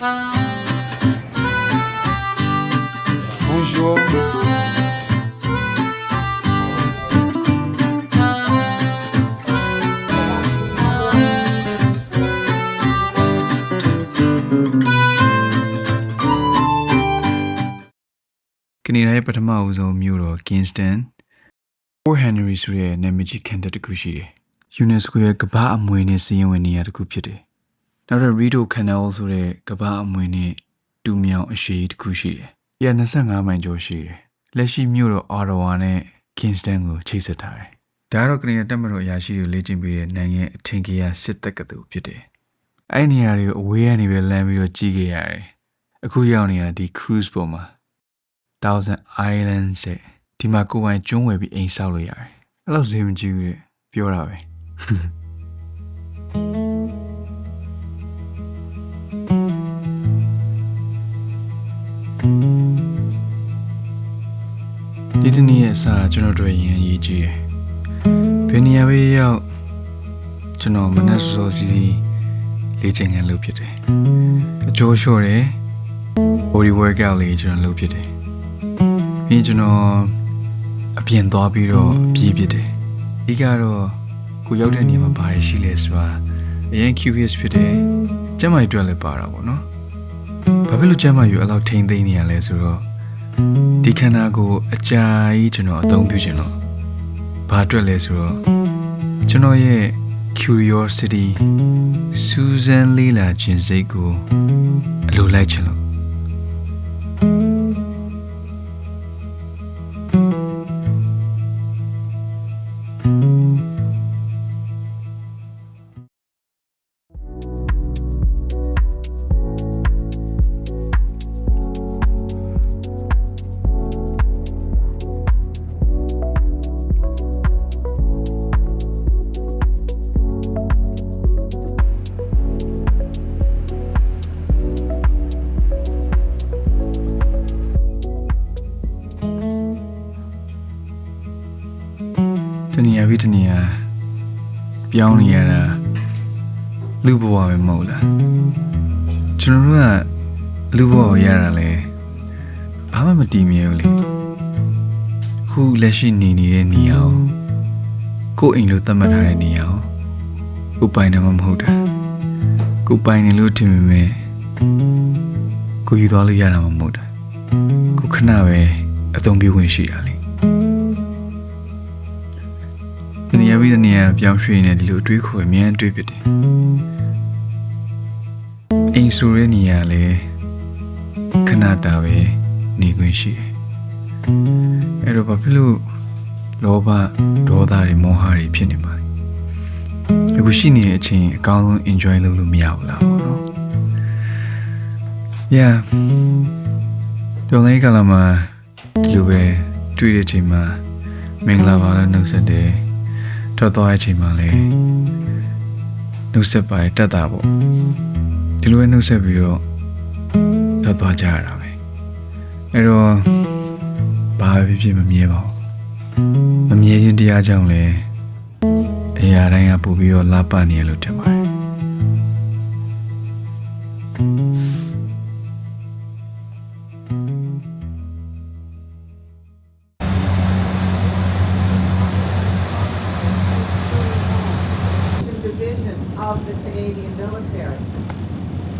Bonjour. Canada ရဲ့ပထမအဦးဆုံးမြို့တော် Kingston Fort Henry ဆိုတဲ့နာမည်ကြီးခံတပ်တစ်ခုရှိတယ်။ UNESCO ရဲ့ကမ္ဘာအမွေအနှစ်စာရင်းဝင်နေရာတစ်ခုဖြစ်တယ်။နောက်တော့ Rideau Canal ဆိုတဲ့ကမ္ဘာအမွေအနှစ်တူမြောင်အရှည်တစ်ခုရှိတယ်။125မိုင်ကျော်ရှိတယ်။လက်ရှိမြို့တော် Ottawa နဲ့ Kingston ကိုချိတ်ဆက်ထားတယ်။ဒါကတော့ကနေဒါတပ်မတော်အရာရှိတွေလေ့ကျင့်ပေးတဲ့နိုင်ငံအထင်ကြီးစစ်တပ်ကတူဖြစ်တယ်။အဲ့ဒီနေရာတွေကိုအဝေးကနေပဲလမ်းပြီးတော့ကြည့်ခဲ့ရတယ်။အခုရောက်နေတာဒီ cruise ပေါ်မှာThousand Islands ဒီမှာကိုယ်ပိုင်ကျွန်းဝယ်ပြီးအိမ်ဆောက်လို့ရတယ်။အဲ့လိုဈေးမကြီးဘူးပြောတာပဲ။ဒီတနေ့ရဲ့အစားကျွန်တော်တို့ရင်းရေးကြည့်တယ်။ဘယ်နေရာပဲရောက်ကျွန်တော်မနက်စောစီစီလေ့ကျင့်ခန်းလုပ်ဖြစ်တယ်။အကျိုးလျှော့တယ် body workout လေးကျွန်တော်လုပ်ဖြစ်တယ်။ပြီးကျွန်တော်အပြင်သွားပြီးတော့ပြေးဖြစ်တယ်။ဒီကတော့ကိုရောက်တဲ့နေရာမှာဘာရှိလဲဆိုတာအရင် curious ဖြစ်တယ်။ကျမကြီးတွေ့လည်းပါတာပေါ့နော်။ဘာဖြစ်လို့ကျမကြီးအဲ့လောက်ထိမ့်သိမ်းနေရလဲဆိုတော့ဒီခန္ဓာကိုယ်အကြာကြီးကျွန်တော်အသုံးပြုခြင်းတော့ဘာအတွက်လဲဆိုတော့ကျွန်တော်ရဲ့ curiosity စူးစမ်းလေ့လာခြင်းစိတ်ကိုအလိုလိုက်ချင်လို့တနည်းအားဖြင့်ပြောင်းနေရတာလူဘဝပဲမဟုတ်လားကျွန်တော်တို့ကလူဘဝကိုရတာလဲဘာမှမတည်မြဲဘူးလေခုလက်ရှိနေတဲ့နေရာကိုယ့်အိမ်လို့သတ်မှတ်ထားတဲ့နေရာကိုပိုင်တယ်မဟုတ်တာကိုပိုင်တယ်လို့ထင်ပေမဲ့ကိုယူသွားလို့ရတာမဟုတ်တာကိုခဏပဲအသုံးပြုခွင့်ရှိတာလေနေရာပြီးတဲ့နေရာပြောင်းရွှေ့နေဒီလိုအတွေးခေါ်အများတွေးဖြစ်တယ်အိမ်ဆိုတဲ့နေရာလဲခဏတာပဲနေခွင့်ရှိတယ်အဲ့တော့ဘာဖြစ်လို့လောဘဒေါသတွေမောဟတွေဖြစ်နေမှာလဲအခုရှိနေတဲ့အချိန်အကောင်းဆုံး enjoy လုပ်လို့မရဘူးလားပေါ့နော် yeah တော်လေးကလာမှာဒီလိုပဲတွေ့တဲ့အချိန်မှာမင်္ဂလာပါလို့နှုတ်ဆက်တယ်တော့သွားတဲ့အချိန်မှာလဲနှုတ်ဆက်ပါတက်တာပေါ့ဒီလိုပဲနှုတ်ဆက်ပြီးတော့သွားကြရတာပဲအဲ့တော့ဘာဖြစ်မမြဲပါဘူးမမြဲခြင်းတရားကြောင့်လဲအရာတိုင်းကပို့ပြီးတော့လာပနေရလို့ထင်ပါတယ်of the Canadian military.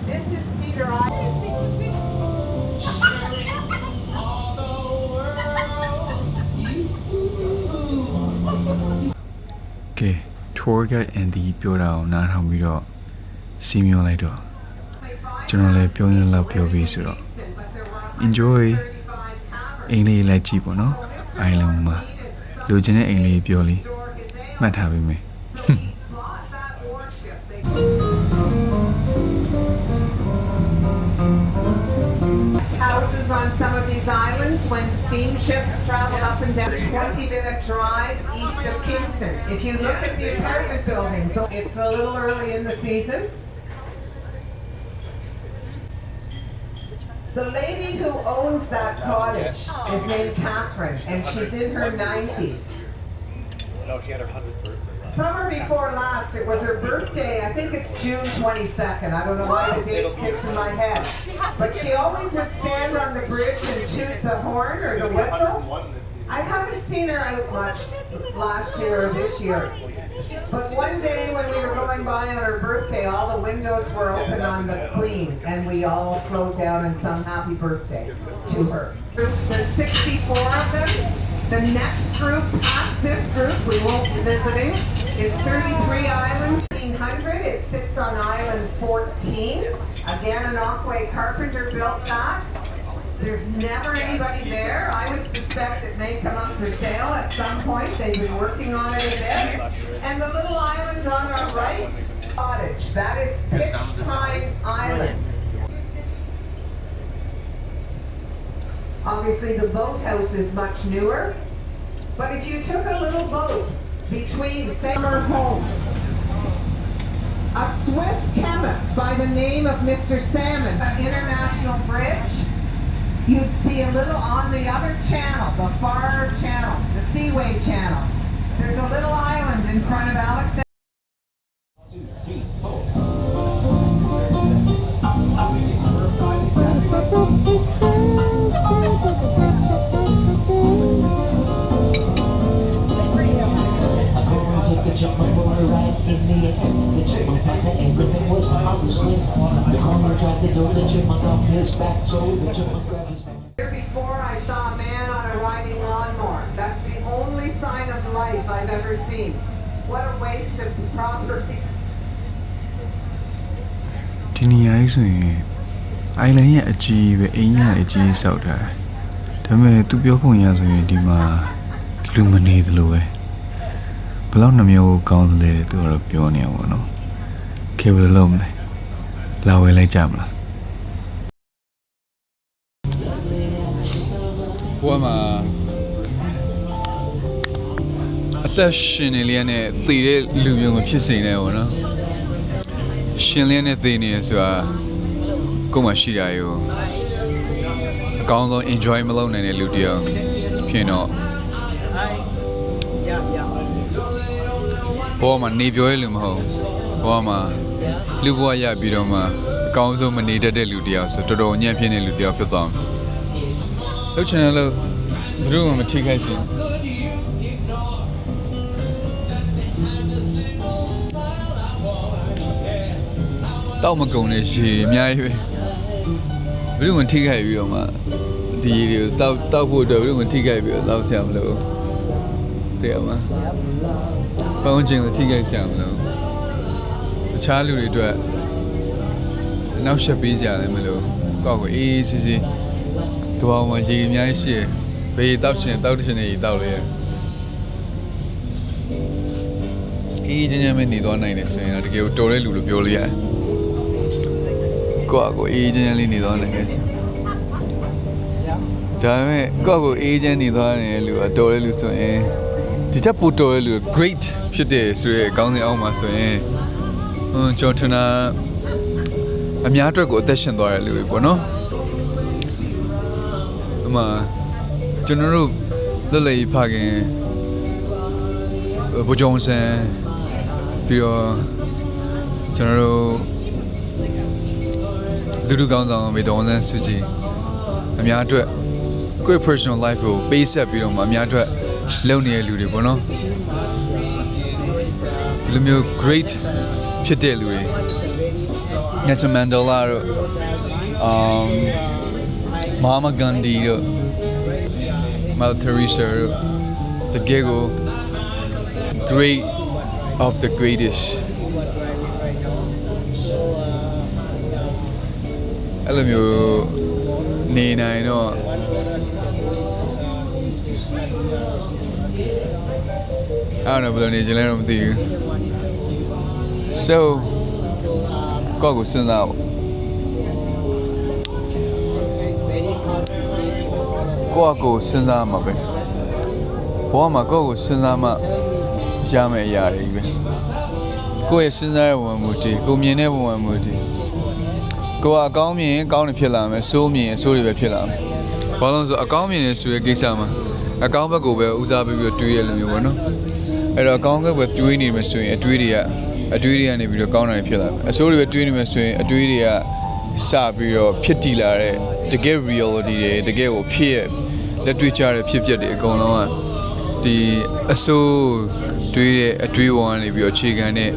This is Cedar Island. Okay, tour guide and the ပြောတာကိုနားထောင်ပြီးတော့စီးမျောလိုက်တော့ကျွန်တော်လည်းပြောရင်းလောက်ပြောပြီးဆိုတော့ enjoy အိမ်လေးလိုက်ကြည့်ပေါ့နော် island မှာလိုချင်တဲ့အိမ်လေးပြောလေးမှတ်ထားပေးမယ်Houses on some of these islands when steamships travel up and down. 20-minute drive east of Kingston. If you look at the apartment buildings, it's a little early in the season. The lady who owns that cottage is named Catherine, and she's in her 90s. No, she had her 100th birthday. summer before last, it was her birthday. I think it's June 22nd. I don't know why the date sticks in my head. But she always would stand on the bridge and toot the horn or the whistle. I haven't seen her out much last year or this year. But one day when we were going by on her birthday, all the windows were open on the Queen and we all slowed down and sung happy birthday to her. There's 64 of them. The next group past this group we won't be visiting is 33 Islands, 1800. It sits on Island 14. Again, an Aquay carpenter built that. There's never anybody there. I would suspect it may come up for sale at some point. They've been working on it a bit. And the little island on our right, Cottage. That is Pitch Pine Island. Obviously the boathouse is much newer. But if you took a little boat between Summer Home, a Swiss chemist by the name of Mr. Salmon, an international bridge, you'd see a little on the other channel, the far channel, the Seaway channel. There's a little island in front of Alexandria. 2, 3, 4. Took a chipmunk for a ride in the air. The chipmunk thought that everything was on the swing. The farmer tried to throw the chipmunk off his back, so the chipmunk grabbed his back. Here before I saw a man on a riding lawnmower. That's the only sign of life I've ever seen. What a waste of property. ဒီနေရာကြီးဆိုရင်အိုင်လန်ရဲ့အကြီးပဲအိမ်ကြီးအကြီးဆောက်တာဒါပေမဲ့သူပြောပုံရဆိုရင်ဒီမှာလူမနေသလိုပဲဘယ်လောက်နှမျိုးကောင်းသလဲသူကတော့ပြောနေအောင်ပေါ့နော်ခေဘယ်လိုလုပ်မလဲလာဝယ်လိုက်ကြမလားဘွားမှာအသက်ရှင်နေလျက်နဲ့သေတဲ့လူမျိုးကိုဖြစ်စေနေပေါ့နော်ရှင်လျက်နဲ့သေနေရဆိုတာကိုယ်မှရှိတာရောအကောင်းဆုံး enjoy မလုပ်နိုင်တဲ့လူတယောက်ဖြစ်တော့ဘောမှာနေပြောရလူမဟုတ်ဘောမှာလူဘဝရပြီးတော့မှအကောင်းဆုံးမနေတတ်တဲ့လူတယောက်ဆိုတော်တော်ညံ့ဖြစ်နေလူတယောက်ဖြစ်သွားမယ်လှုပ်ချင်တယ်လို့ဘယ်သူမှမထိခိုက်စေတောက်မကုန်တဲ့ရေအများကြီးပဲဘယ်သူမှထိခိုက်ပြီးတော့မှဒီရေတွေကိုတောက်ဖို့အတွက်ဘယ်သူမှထိခိုက်ပြီးတော့လောက်ဆရာမလို့သိရမှာပေါင်းချင်းကိုထိခိုက်ဆရာမလို့တခြားလူတွေအတွက်နောက်ဆက်ပေးကြတယ်မလို့ကောက်ကိုအေးစစ်စစ်တဘောင်မှာရေအများကြီးရှိရဘေးတောက်ချင်တောက်ချင်နေတောက်လေအေးချင်းချင်းပဲနေသွားနိုင်တယ်ဆိုရင်တော့တကယ်ကိုတော်တဲ့လူလို့ပြောလို့ရတယ်ကိုအေးချမ်းလေးနေသွားနိုင်တယ်ဒါပေမဲ့ကိုအေးချမ်းနေသွားတဲ့လူကတော်တဲ့လူဆိုရင်ဒီချက်ပူတော်တဲ့လူ great ဖြစ်တယ်ဆိုရဲကောင်းတဲ့အောက်မှာဆိုရင်ကျွန်တော်ထင်တာအများအတွက်ကိုအသက်ရှင်သွားတဲ့လူတွေပေါ့နော်ဒီမှာကျွန်တော်တို့လွတ်လပ်ရေးဖခင်ဘိုးကျောင်းဆန်ပြီးတော့ကျွန်တော်တို့လူလူကောင်းဆောင်မေတော်ဆန်းစုကြည်အများအတွက်ကိုယ့် personal life ကိုပေးဆက်ပြီးတော့မှအများအတွက်လုပ်နေတဲ့လူတွေပေါ့နော်ဒီလိုမျိုး great ဖြစ်တဲ့လူတွေ Nelson Mandela တို့Mahatma Gandhi တို့ Mother Teresa တို့တကယ်ကို great of the greatest အဲ့လိုမျိုးနေနိုင်တော့အဲ့တော့ဘယ်လိုနေချင်လဲတော့မသိဘူး so ကောက်ကိုစဉ်းစားပေါ့ကိုစဉ်းစားမှာပဲဘောမှာကိုစဉ်းစားမှရမယ်အရာတွေပဲကိုရဲ့စဉ်းစားတဲ့ဝင်မှုတည်ကိုမြင်တဲ့ဝင်မှုတည်ကိုကအကောင်းမြင်ကောင်းနေဖြစ်လာမယ်စိုးမြင်စိုးတွေပဲဖြစ်လာမယ်ဘာလို့လဲဆိုအကောင်းမြင်နေဆိုရဲ့ကိစ္စမှာအကောင်းဘက်ကိုပဲဦးစားပေးပြီးတွေးရလို့မျိုးပေါ့နော် အဲ့တော့ကောင်းကင်ဘက်တွေးနေမှဆိုရင်အတွေးတွေကနေပြီးတော့ကောင်းတာဖြစ်လာမယ်အစိုးရပဲတွေးနေမှဆိုရင်အတွေးတွေကစပြီးတော့ဖြစ်တည်လာတဲ့တကယ် reality တွေတကယ်ကိုဖြစ်လက်တွေ့ကြတဲ့ဖြစ်ပျက်တွေအကုန်လုံးကဒီအစိုးတွေးတဲ့အတွေးပေါ်ကနေပြီးတော့ခြေခံတဲ့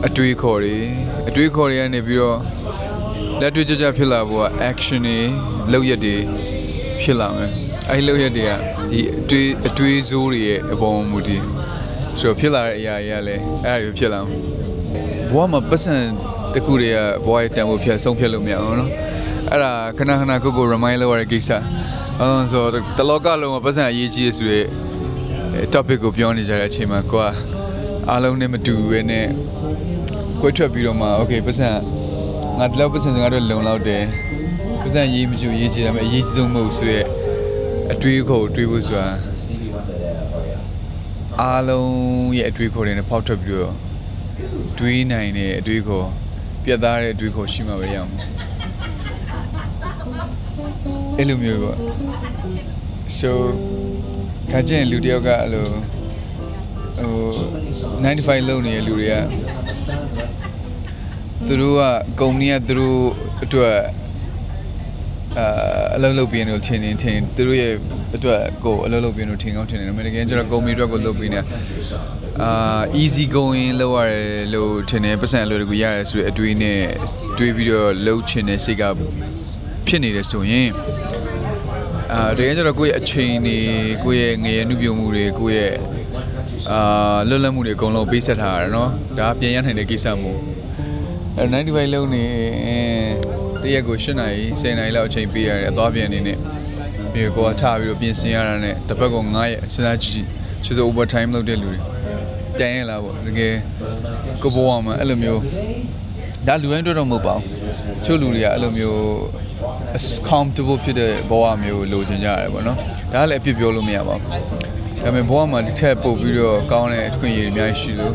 အတွေးခေါ်တွေကနေပြီးတော့လက်တွေ့ကြဖြစ်လာဖို့က action တွေလုပ်ရက်တွေဖြစ်လာမယ်အဲ့လုပ်ရက်တွေကဒီအတွေးစိုးတွေရဲ့အပေါ်မူတည်ဆိုတော့ဖြစ်လာတဲ့အရာတွေကလည်းအဲ့ဒါတွေဖြစ်လာမယ်ဘဝမှာပတ်စံတခုတွေကဘဝရဲ့တန်ဖိုးဆုံးဖြတ်လို့မရအောင်နော်အဲ့ဒါခဏကို remind လုပ်ရတဲ့ကိစ္စဆိုတော့တလောကလုံးမှာပတ်စံအရေးကြီးရဆိုတဲ့ topic ကိုပြောနေကြတဲ့အချိန်မှာကိုကအားလုံးနဲ့မတူဘဲနဲ့ကိုထွက်ပြီးတော့မှ okay ပတ်စံငါဒီလောက်ပတ်စံငါတို့လုံလောက်တယ်ပတ်စံရေးမကြည့်ကြတယ်အရေးကြီးဆုံးမဟုတ်ဆိုရဲအတွေးခေါ်တွေးဖို့ဆိုတာအားလုံးရဲ့အတွေးခေါ်တွေနဲ့ဖောက်ထွက်ပြီးတော့တွေးနိုင်တဲ့အတွေးခေါ်ပြတ်သားတဲ့အတွေးခေါ်ရှိမှပဲရအောင်အဲ့လိုမျိုးပေါ့ so ခါကျရင်လူတယောက်ကအဲ့လို95လုံးနေတဲ့လူတွေကသူတို့ကကုမ္ပဏီကသူတို့အတွက်အလုပ်လုပ်ပြီးနေလို့ထင်သူတို့ရဲ့အတွက်ကိုအလုပ်လုပ်ပြီးနေလို့ထင်ကောင်းထင်တယ်ဒါပေမဲ့တကယ်ကျတော့ကုမ္ပဏီအတွက်ကိုလုပ်ပြီးနေeasy going လုပ်ရတယ်လို့ထင်တယ်ပတ်စံအလုပ်တကူရတယ်ဆိုတဲ့အတွေးနဲ့တွေးပြီးတော့လုပ်ချင်တဲ့စိတ်ကဖြစ်နေတယ်ဆိုရင်တကယ်ကျတော့ကိုယ့်ရဲ့အချိန်တွေကိုယ့်ရဲ့ငရေနှုတ်ပြုံမှုတွေကိုယ့်ရဲ့လွတ်လပ်မှုတွေအကုန်လုံးပေးဆက်ထားရတယ်နော်ဒါပြန်ရနိုင်တဲ့ကိစ္စမျိုး95လုံးနေတရက်ကို8နာရီ10နာရီလောက်အချိန်ပေးရတယ်အသွားပြန်နေနဲ့ပြီးကိုကထားပြီးတော့ပြင်ဆင်ရတာနဲ့တစ်ပတ်က9ရက်စဉ်းစားကြည့်ချစ်စိုး over time လုပ်တဲ့လူတွေတန်ရလာပေါ့တကယ်ကိုဘဝမှာအဲ့လိုမျိုးဒါလူတိုင်းတွေ့တော့မဟုတ်ပါဘူးချို့လူတွေကအဲ့လိုမျိုး comfortable ဖြစ်တဲ့ဘဝမျိုးလိုချင်ကြရတယ်ပေါ့နော်ဒါလည်းအပြစ်ပြောလို့မရပါဘူးဒါပေမဲ့ဘဝမှာတစ်ထက်ပို့ပြီးတော့ကောင်းတဲ့အခွင့်အရေးတွေအများကြီးရှိလို့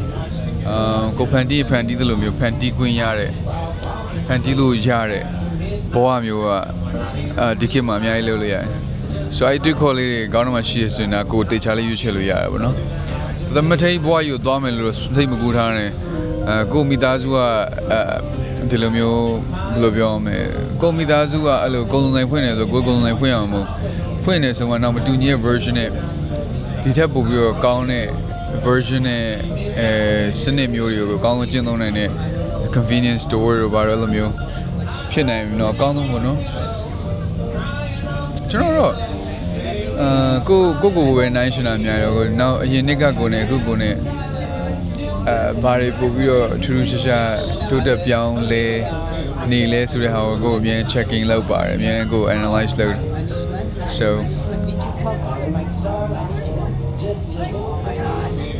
ကိုဖန်တီးသလိုမျိုးဖန်တီးခွင့်ရတဲ့ဖန်တီးလို့ရတဲ့ဘဝမျိုးကဒီခေတ်မှာအများကြီးလုပ်လို့ရတယ်ဆိုအဲ့ဒီခေါ်လေးတွေကောင်းတော့မှရှိရဆိုရင်ကိုတေချာလေးရွေးချယ်လို့ရတယ်ပေါ့နော်သမထိတ်ဘဝယူသွားမယ်လို့စိတ်မကူထားနဲ့ကိုမိသားစုကဒီလိုမျိုးဘယ်လိုပြောမလဲကိုမိသားစုကအဲ့လိုကုံစုံဆိုင်ဖွင့်နေဆိုကိုကုံစုံဆိုင်ဖွင့်အောင်မဟုတ်ဖွင့်နေဆိုမှတော့မတူညီတဲ့ version နဲ့ဒီထက်ပိုပြီးတော့ကောင်းတဲ့ version နဲ့စနစ်မျိုးတွေကိုကောင်းကောင်းကျင့်သုံးနိုင်တဲ့ convenience store တွေဘာလို့လဲမျိုးဖြစ်နိုင်ပြီနော်အကောင်းဆုံးပေါ့နော်ကျွန်တော်တို့ကိုပဲနိုင်ရှင်တာအများရောနောက်အရင်နှစ်ကကိုနဲ့ကိုနဲ့ဘာတွေပို့ပြီးတော့ထူးထူးခြားခြားတိုးတက်ပြောင်းလဲနေလဲဆိုတဲ့ဟာကိုအမြဲ checking လုပ်ပါတယ်အမြဲတမ်းကို analyze လုပ် so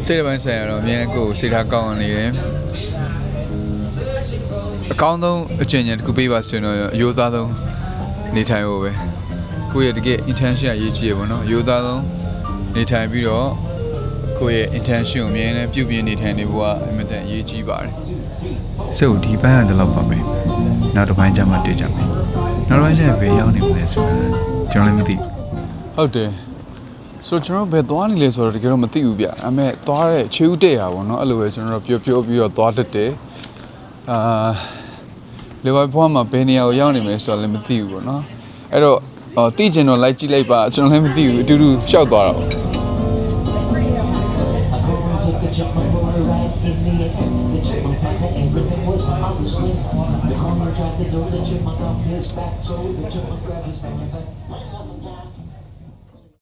စိတ်ပိုင်းဆိုင်ရာတော့အမြဲတမ်းကိုစိတ်ထားကောင်းအောင်နေတယ်အကောင်းဆုံးအချိန်တစ်ခုပေးပါဆိုရင်တော့အယိုးသားဆုံးနေထိုင်ဖို့ပဲကိုယ့်ရဲ့တကယ် intention အရေးကြီးရပေါ့နော်အယိုးသားဆုံးနေထိုင်ပြီးတော့ကိုယ့်ရဲ့ intention ကိုအမြဲတမ်းပြုပြင်နေထိုင်နေဖို့ကအင်မတန်အရေးကြီးပါတယ်ဆိုဒီပိုင်းကတလောက်ပါပဲနောက်တစ်ပိုင်းကျမှတွေ့ကြမယ်နောက်တစ်ပိုင်းကျရင်ဘယ်ရောက်နေမလဲဆိုတာကျွန်တော်လည်းမသိဟုတ်တယ်ဆိုတော့ကျွန်တော်ဘယ်သွားနေလဲဆိုတော့တကယ်တော့မသိဘူးဗျအဲ့မဲ့သွားတဲ့ခြေဥတဲ့ဟာပေါ့နော်အဲ့လိုပဲကျွန်တော်တို့ပြောပြီးတော့သွားတတ်တယ်လေဘွားမှာဘယ်နေရာကိုရောက်နေမလဲဆိုတော့လည်းမသိဘူးပေါ့နော်အဲ့တော့သိချင်တော့လိုက်ကြည့်လိုက်ပါကျွန်တော်လည်းမသိဘူးအတူတူရှောက်သွားတာပေါ့ Take a chipmunk for a ride in the air. The chipmunk thought that everything was on the swing. The farmer tried to throw the chipmunk off his back, so the chipmunk grabbed his back and said, "Well,